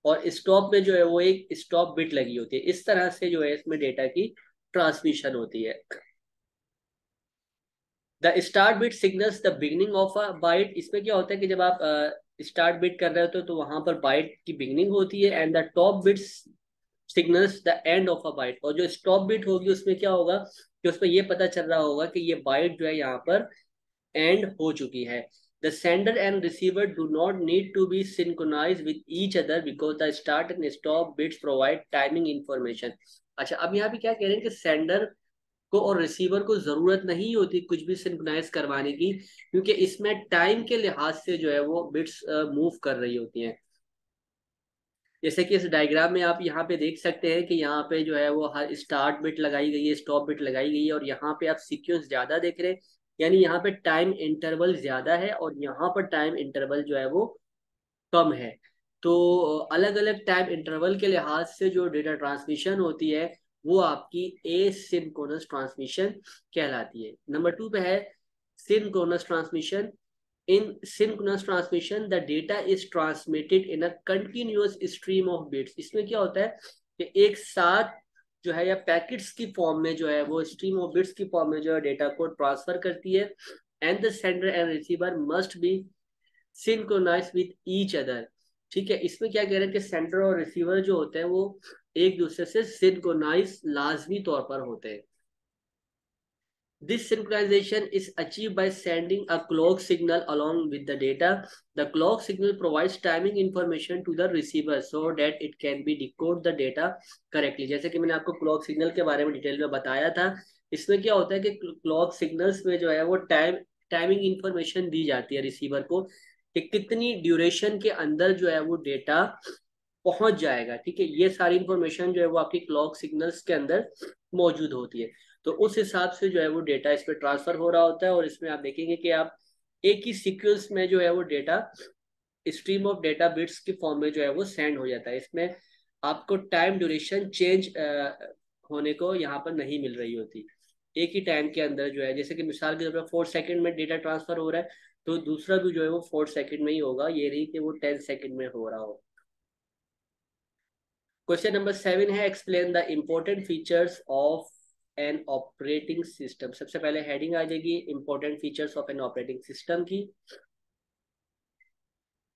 और स्टॉप में जो है वो एक स्टॉप बिट लगी होती है। इस तरह से जो है इसमें डेटा की ट्रांसमिशन होती है। The start bit signals the beginning of a byte. इसमें क्या होता है कि जब आप स्टार्ट बिट कर रहे होते हो तो वहां पर बाइट की बिगिनिंग होती है, and the top bit signals the end of a byte. और जो स्टॉप बिट होगी उसमें क्या होगा कि उसमें ये पता चल रहा होगा कि ये बाइट जो है यहाँ पर एंड हो चुकी है। The sender and receiver do not need to be synchronized with each other because the start and stop bits provide timing information। अच्छा, अब यहाँ पे क्या कह रहे हैं कि सेंडर को और रिसीवर को जरूरत नहीं होती कुछ भी सिंक्रोनाइज करवाने की, क्योंकि इसमें टाइम के लिहाज से जो है वो बिट्स मूव कर रही होती हैं। जैसे कि इस डायग्राम में आप यहाँ पे देख सकते हैं कि यहाँ पे जो है वो हर स्टार्ट बिट लगाई गई है, स्टॉप बिट लगाई गई है, और यहाँ पे आप सीक्वेंस ज्यादा देख रहे हैं, यानी यहाँ पे टाइम इंटरवल ज्यादा है और यहाँ पर टाइम इंटरवल जो है वो कम है। तो अलग अलग टाइम इंटरवल के लिहाज से जो डेटा ट्रांसमिशन होती है वो आपकी एसिंक्रोनस ट्रांसमिशन कहलाती है। नंबर टू पे है synchronous transmission. In synchronous transmission, the data is transmitted in a continuous stream of bits। इसमें क्या होता है कि एक साथ जो है या पैकेट्स की फॉर्म में जो है वो स्ट्रीम ऑफ बिट्स की फॉर्म में जो है डेटा को ट्रांसफर करती है, and the sender and receiver must be synchronise with each other. ठीक है, इसमें क्या कह रहे हैं कि सेंडर और रिसीवर जो होते हैं वो एक दूसरे से सिंक्रोनाइज लाजमी तौर पर होते हैं। This synchronization is achieved by sending a clock signal along with the data. The clock signal provides timing information to the receiver so that it can be decode the data correctly. जैसे कि मैंने आपको clock signal के बारे में detail में बताया था, इसमें क्या होता है कि क्लॉक सिग्नल्स में जो है वो टाइमिंग इंफॉर्मेशन दी जाती है रिसीवर को कि कितनी ड्यूरेशन के अंदर जो है वो डेटा पहुंच जाएगा। ठीक है, ये सारी इंफॉर्मेशन जो है वो आपकी क्लॉक सिग्नल्स के अंदर मौजूद होती है। तो उस हिसाब से जो है वो डेटा इस पर ट्रांसफर हो रहा होता है, और इसमें आप देखेंगे कि आप एक ही सीक्वेंस में जो है वो data, stream of data bits के फॉर्म में जो है वो सेंड हो जाता है। इसमें आपको टाइम ड्यूरेशन चेंज होने को यहाँ पर नहीं मिल रही होती। एक ही टाइम के अंदर जो है, जैसे कि मिसाल के तौर पर 4 सेकंड में डेटा ट्रांसफर हो रहा है, तो दूसरा भी जो है वो 4 सेकंड में ही होगा, ये नहीं कि वो 10 सेकंड में हो रहा हो। क्वेश्चन नंबर 7 है, explain the important features of an operating system. सबसे पहले हेडिंग आ जाएगी important features of an operating system की।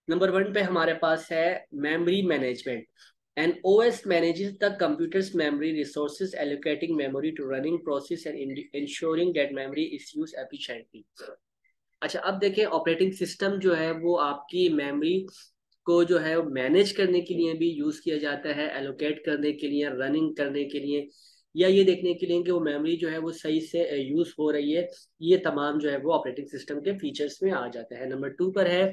नंबर 1 पे हमारे पास है memory management. An OS manages the computer's memory resources, allocating memory to running process and ensuring that memory is use efficiently. अच्छा, अब देखें ऑपरेटिंग सिस्टम जो है वो आपकी मेमोरी को जो है मैनेज करने के लिए भी यूज किया जाता है, एलोकेट करने के लिए, रनिंग करने के लिए, या ये देखने के लिए कि वो मेमोरी जो है वो सही से यूज हो रही है। ये तमाम जो है वो ऑपरेटिंग सिस्टम के फीचर्स में आ जाता है। नंबर 2 पर है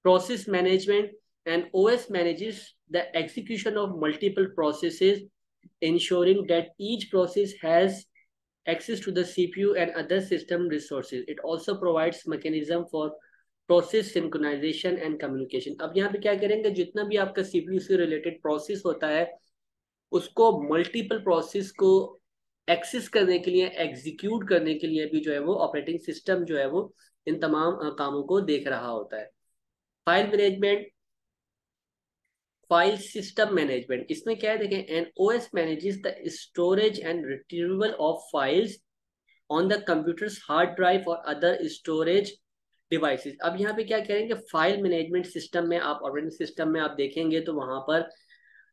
process management, and OS manages the execution of multiple processes, ensuring that each process has access to the CPU and other system resources. It also provides mechanism for process synchronization and communication. अब यहाँ पे क्या करेंगे, जितना भी आपका CPU से related process होता है उसको मल्टीपल प्रोसेस को एक्सेस करने के लिए, एग्जीक्यूट करने के लिए भी जो है वो ऑपरेटिंग सिस्टम जो है वो इन तमाम कामों को देख रहा होता है। File management, file system management, इसमें क्या है देखें, an OS manages the storage and retrieval of files on the computer's hard drive और अदर स्टोरेज डिवाइसेस। अब यहाँ पे क्या करेंगे, फाइल मैनेजमेंट सिस्टम में आप, ऑपरेटिंग सिस्टम में आप देखेंगे तो वहां पर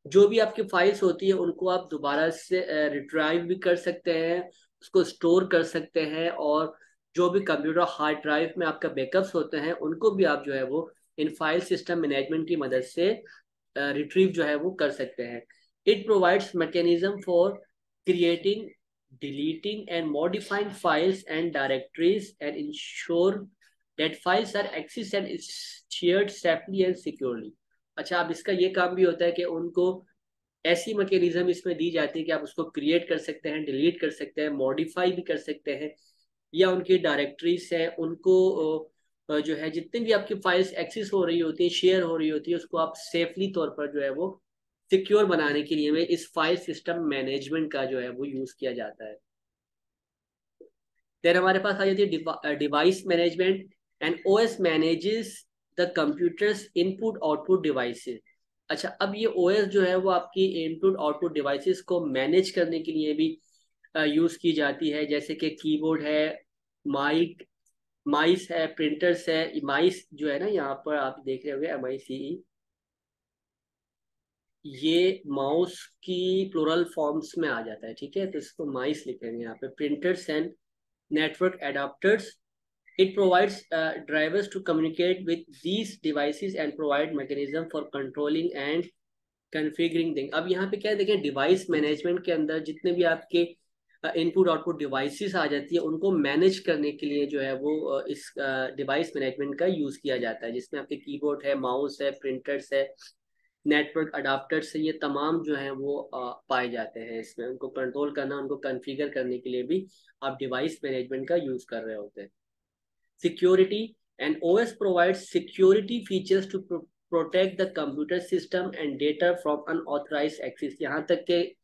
जो भी आपकी फाइल्स होती है उनको आप दोबारा से रिट्राइव भी कर सकते हैं, उसको स्टोर कर सकते हैं, और जो भी कंप्यूटर हार्ड ड्राइव में आपका बैकअप्स होते हैं उनको भी आप जो है वो इन फाइल सिस्टम मैनेजमेंट की मदद से रिट्रीव जो है वो कर सकते हैं। It provides mechanism for creating, deleting and modifying files and directories and ensure that files are accessed and shared safely and securely। अच्छा, अब इसका ये काम भी होता है कि उनको ऐसी मैकेनिज्म इसमें दी जाती है कि आप उसको क्रिएट कर सकते हैं, डिलीट कर सकते हैं, मॉडिफाई भी कर सकते हैं, या उनकी डायरेक्टरीज है उनको जो है जितनी भी आपकी फाइल्स एक्सेस हो रही होती है, शेयर हो रही होती है, उसको आप सेफली तौर पर जो है वो सिक्योर बनाने के लिए में इस फाइल सिस्टम मैनेजमेंट का जो है वो यूज किया जाता है। फिर हमारे पास आ जाती है device management. And OS manages the computers input output devices. अच्छा, अब ये ओएस जो है वो आपकी इनपुट आउटपुट डिवाइसेस को मैनेज करने के लिए भी यूज की जाती है, जैसे कि कीबोर्ड है, माइक, माइस है, प्रिंटर्स है। माइस जो है ना, यहाँ पर आप देख रहे होंगे MICE, ये माउस की प्लूरल फॉर्म्स में आ जाता है। ठीक है, तो इसको माइस लिखेंगे यहाँ पे। Printers and network adapters, it provides drivers to communicate with these devices and provide mechanism for controlling and configuring things। अब यहाँ पे क्या है देखें, डिवाइस मैनेजमेंट के अंदर जितने भी आपके इनपुट आउटपुट डिवाइसेस आ जाती है उनको मैनेज करने के लिए जो है वो इस डिवाइस मैनेजमेंट का यूज किया जाता है, जिसमें आपके कीबोर्ड है, माउस है, प्रिंटर्स है, नेटवर्क अडाप्टर से, ये तमाम जो है वो पाए जाते हैं। इसमें उनको कंट्रोल करना, उनको कॉन्फ़िगर करने के लिए भी आप डिवाइस मैनेजमेंट का यूज कर रहे होते हैं। Security, and OS provides security features to protect the computer system and data from unauthorised access. यहाँ तक कि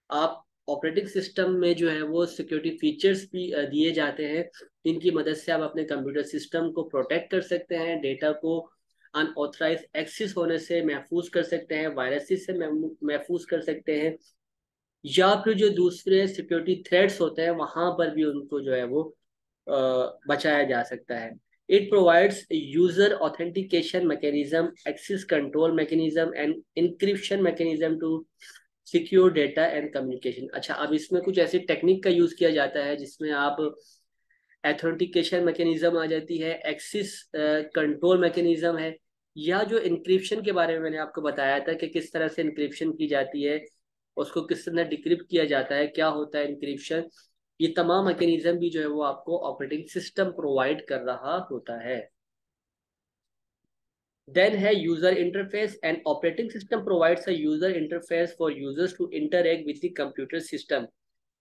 आप ऑपरेटिंग सिस्टम में जो है वो सिक्योरिटी फीचर्स भी दिए जाते हैं, इनकी मदद से आप अपने कंप्यूटर सिस्टम को प्रोटेक्ट कर सकते हैं, डेटा को अनऑथराइज एक्सेस होने से महफूज कर सकते हैं, वायरसेस से महफूज कर सकते हैं, या फिर जो दूसरे सिक्योरिटी थ्रेट्स होते हैं वहां पर भी उनको जो है वो बचाया जा सकता है। It provides user authentication mechanism, access control mechanism and encryption mechanism to secure data and communication. अच्छा, अब इसमें कुछ ऐसी टेक्निक का यूज किया जाता है जिसमें आप एथेंटिकेशन मैकेनिज्म आ जाती है, एक्सिस कंट्रोल मैकेनिज्म है, या जो इंक्रिप्शन के बारे में मैंने आपको बताया था कि किस तरह से इंक्रिप्शन की जाती है, उसको किस तरह डिक्रिप्ट किया जाता है, क्या होता है इंक्रिप्शन, ये तमाम मैकेनिज्म भी जो है वो आपको ऑपरेटिंग सिस्टम प्रोवाइड कर रहा होता है। देन है user interface. And operating system provides a user interface for users to interact with the computer system.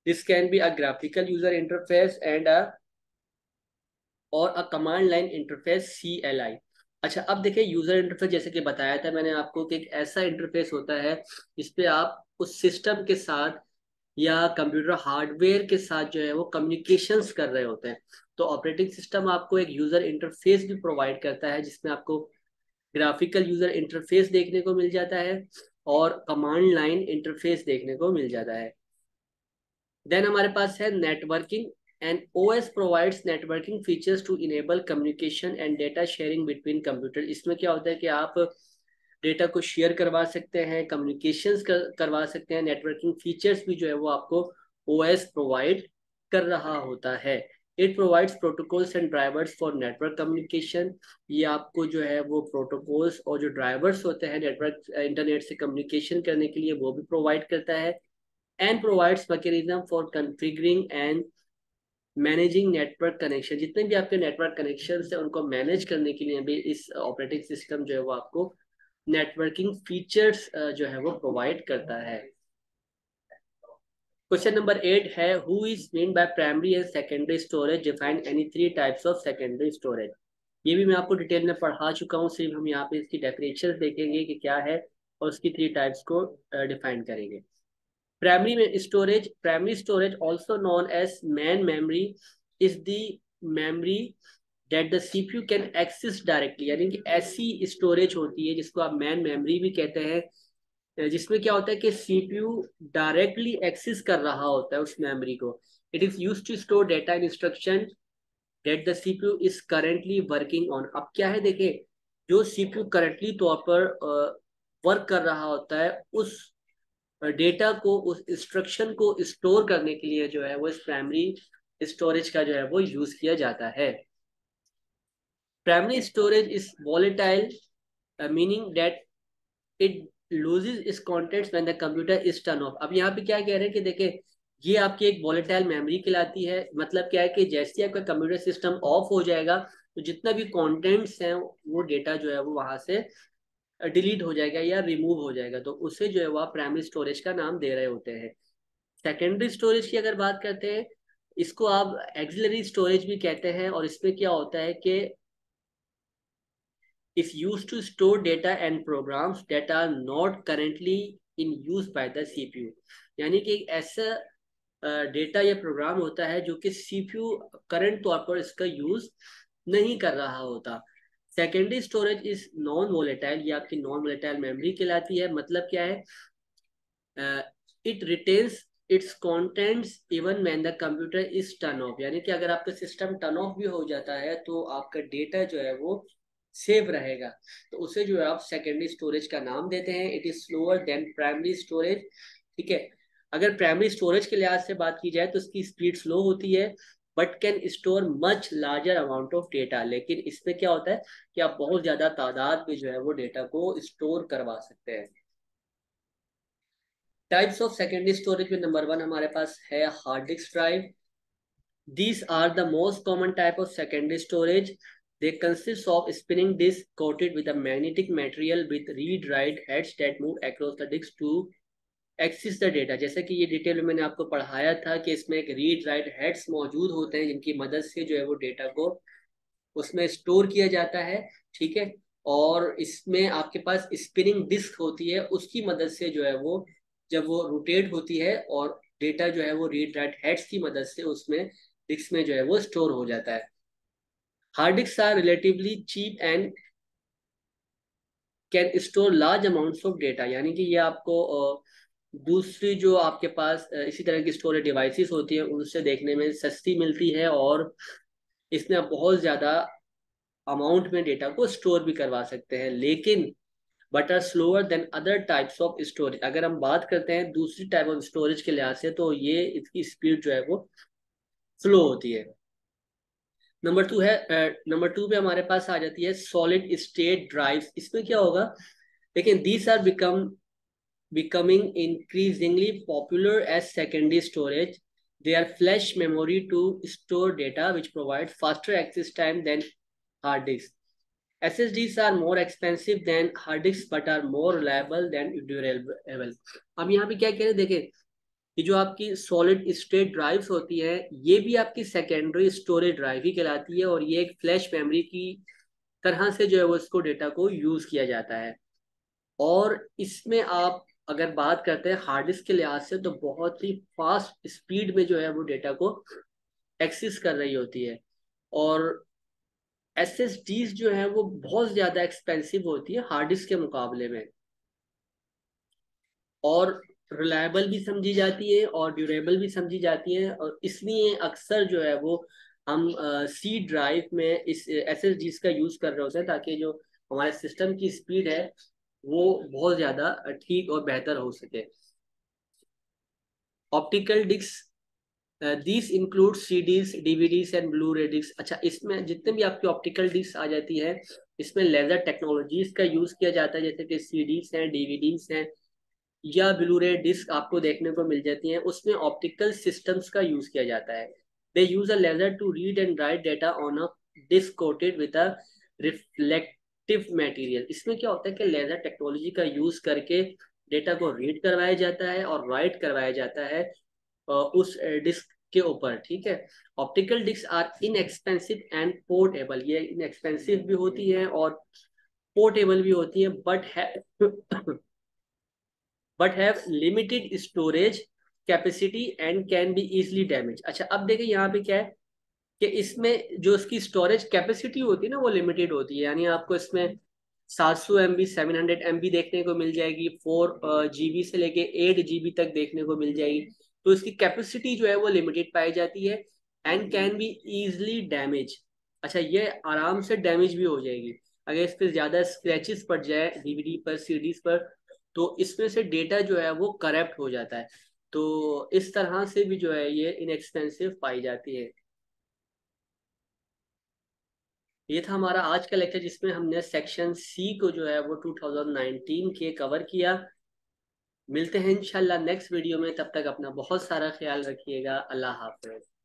This can be a graphical user interface and a और a command line interface CLI। अच्छा, अब देखिए user interface जैसे कि बताया था मैंने आपको कि एक ऐसा इंटरफेस होता है जिसपे आप उस सिस्टम के साथ या कंप्यूटर हार्डवेयर के साथ जो है वो कम्युनिकेशंस कर रहे होते हैं। तो ऑपरेटिंग सिस्टम आपको एक यूजर इंटरफेस भी प्रोवाइड करता है जिसमें आपको ग्राफिकल यूजर इंटरफेस देखने को मिल जाता है और कमांड लाइन इंटरफेस देखने को मिल जाता है। देन हमारे पास है networking. And OS provides networking features to enable communication and data sharing between computer. इसमें क्या होता है कि आप डेटा को शेयर करवा सकते हैं, कम्युनिकेशंस करवा सकते हैं, नेटवर्किंग फीचर्स भी जो है वो आपको OS प्रोवाइड कर रहा होता है। It provides protocols and drivers for network communication. ये आपको जो है वो प्रोटोकॉल्स और जो ड्राइवर्स होते हैं नेटवर्क इंटरनेट से कम्युनिकेशन करने के लिए वो भी प्रोवाइड करता है। And provides mechanism for configuring and managing network connection. जितने भी आपके नेटवर्क कनेक्शन है उनको मैनेज करने के लिए भी इस ऑपरेटिंग सिस्टम जो है वो आपको नेटवर्किंग फीचर्स जो है वो प्रोवाइड करता है। क्वेश्चन नंबर 8 है who is mean by primary and secondary storage, define any three types of secondary storage. ये भी मैं आपको डिटेल में पढ़ा चुका हूँ, सिर्फ हम यहाँ पे इसकी डेफिनेशन देखेंगे कि क्या है और उसकी थ्री टाइप्स को डिफाइन करेंगे। Primary storage, also known as main memory, is the memory that the CPU can access directly। यानी कि ऐसी स्टोरेज होती है जिसको आप मैन मेमोरी भी कहते हैं, जिसमें क्या होता है कि CPU डायरेक्टली एक्सेस कर रहा होता है उस मेमोरी को। It is use to store data in instruction that the CPU is currently working on. अब क्या है देखिए, जो CPU करंटली तौर पर वर्क कर रहा होता है उस डेटा को, उस इंस्ट्रक्शन को स्टोर करने के लिए जो है वो इस प्राइमरी स्टोरेज का जो है वो यूज किया जाता है। Primary storage is volatile, meaning that it loses it's contents when the computer is turn off. अब यहाँ पे क्या कह रहे हैं कि देखिए ये आपकी एक वॉलेटाइल मेमोरी कहलाती है। मतलब क्या है कि जैसे ही आपका कंप्यूटर सिस्टम ऑफ हो जाएगा तो जितना भी कंटेंट्स हैं वो डेटा जो है वो वहां से डिलीट हो जाएगा या रिमूव हो जाएगा, तो उसे जो है वो आप प्राइमरी स्टोरेज का नाम दे रहे होते हैं। सेकेंडरी स्टोरेज की अगर बात करते हैं, इसको आप एक्सिलरी स्टोरेज भी कहते हैं, और इसमें क्या होता है कि is use to store data and programs that are not currently in use by the CPU। यानी कि एक ऐसा डेटा या प्रोग्राम होता है जो कि CPU करंट तौर पर इसका यूज नहीं कर रहा होता। Secondary storage is non volatile, ये आपकी नॉन वोलेटाइल मेमोरी कहलाती है। मतलब क्या है, it retains it's contents even when the computer is turn off. यानी कि अगर आपका सिस्टम टर्न ऑफ भी हो जाता है तो आपका डेटा जो है वो सेव रहेगा, तो उसे जो है आप सेकेंडरी स्टोरेज का नाम देते हैं। It is slower then primary storage. ठीक है, अगर प्राइमरी स्टोरेज के लिहाज से बात की जाए तो इसकी स्पीड स्लो होती है but can store much larger amount of data. लेकिन इसमें क्या होता है कि आप बहुत ज्यादा तादाद में जो है वो डेटा को स्टोर करवा सकते हैं। टाइप्स ऑफ सेकेंडरी स्टोरेज में नंबर 1 हमारे पास है hard disk drive. These are the most common type of secondary storage. They consist of spinning disk coated with a magnetic material with read-write heads that move across the disk to access the data। जैसे कि ये detail में मैंने आपको पढ़ाया था कि इसमें एक रीड राइट हेड्स मौजूद होते हैं जिनकी मदद से जो है वो डेटा को उसमें स्टोर किया जाता है। ठीक है, और इसमें आपके पास स्पिनिंग डिस्क होती है, उसकी मदद से जो है वो जब वो रोटेट होती है और डेटा जो है वो रीड राइट हेड्स की मदद से उसमें डिस्क में जो है वो स्टोर हो जाता है। Hard disk are relatively cheap and can store large amounts of data. यानी कि ये आपको दूसरी जो आपके पास इसी तरह की स्टोरेज डिवाइसेस होती है उनसे देखने में सस्ती मिलती है, और इसमें आप बहुत ज़्यादा अमाउंट में डेटा को स्टोर भी करवा सकते हैं। लेकिन but are slower than other types of storage. अगर हम बात करते हैं दूसरी टाइप ऑफ स्टोरेज के लिहाज से तो ये इसकी स्पीड जो है वो स्लो होती है। नंबर 2 पे हमारे पास आ जाती है सॉलिड स्टेट ड्राइव्स। इसमें क्या होगा, लेकिन these are becoming increasingly popular as secondary storage. They are flash memory to store data, which provides faster access time than hard disks. SSDs are more expensive than hard disks but are more reliable than durable. अब यहाँ पे क्या कह रहे हैं देखें, कि जो आपकी सॉलिड स्टेट ड्राइव्स होती है ये भी आपकी सेकेंडरी स्टोरेज ड्राइव ही कहलाती है, और ये एक फ्लैश मेमोरी की तरह से जो है वो इसको डेटा को यूज किया जाता है। और इसमें आप अगर बात करते हैं हार्ड डिस्क के लिहाज से तो बहुत ही फास्ट स्पीड में जो है वो डेटा को एक्सेस कर रही होती है। और एसएसडीज जो है वो बहुत ज्यादा एक्सपेंसिव होती है हार्ड डिस्क के मुकाबले में, और रिलायबल भी समझी जाती है और ड्यूरेबल भी समझी जाती है, और इसलिए अक्सर जो है वो हम सी ड्राइव में इस एसएसडीज का यूज कर रहे होते हैं ताकि जो हमारे सिस्टम की स्पीड है वो बहुत ज्यादा ठीक और बेहतर हो सके। Optical disc, this include CDs DVDs and Blu ray disc. अच्छा, इसमें जितने भी आपकी ऑप्टिकल डिस्क आ जाती है इसमें लेजर टेक्नोलॉजीज का यूज किया जाता है, जैसे कि सीडीज हैं, डीवीडीज हैं, या ब्लू रे डिस्क आपको देखने को मिल जाती हैं। उसमें ऑप्टिकल सिस्टम्स का यूज किया जाता है। They use a laser to read and write data on a disk coated with a reflective material. इसमें क्या होता है कि लेजर टेक्नोलॉजी का यूज करके डेटा को रीड करवाया जाता है और राइट करवाया जाता है उस डिस्क के ऊपर, ठीक है। Optical disc are inexpensive and portable. ये इनएक्सपेंसिव भी होती है और पोर्टेबल भी होती है, but have limited storage capacity and can be easily damage. अच्छा, अब देखिए यहाँ पे क्या है कि इसमें जो इसकी स्टोरेज कैपेसिटी होती है ना वो लिमिटेड होती है, यानी आपको इसमें 700 MB 700 MB देखने को मिल जाएगी, 4 GB से लेके 8 GB तक देखने को मिल जाएगी। तो इसकी कैपेसिटी जो है वो लिमिटेड पाई जाती है, and can be easily damage. अच्छा, ये आराम से डैमेज भी हो जाएगी अगर इस पर ज्यादा स्क्रैचेस पड़ जाए डीवीडी पर सीडीज पर, तो इसमें से डेटा जो है वो करप्ट हो जाता है। तो इस तरह से भी जो है ये इनएक्सपेंसिव पाई जाती है। ये था हमारा आज का लेक्चर जिसमें हमने सेक्शन सी को जो है वो 2019 के कवर किया। मिलते हैं इंशाल्लाह नेक्स्ट वीडियो में, तब तक अपना बहुत सारा ख्याल रखिएगा। अल्लाह हाफ़िज़।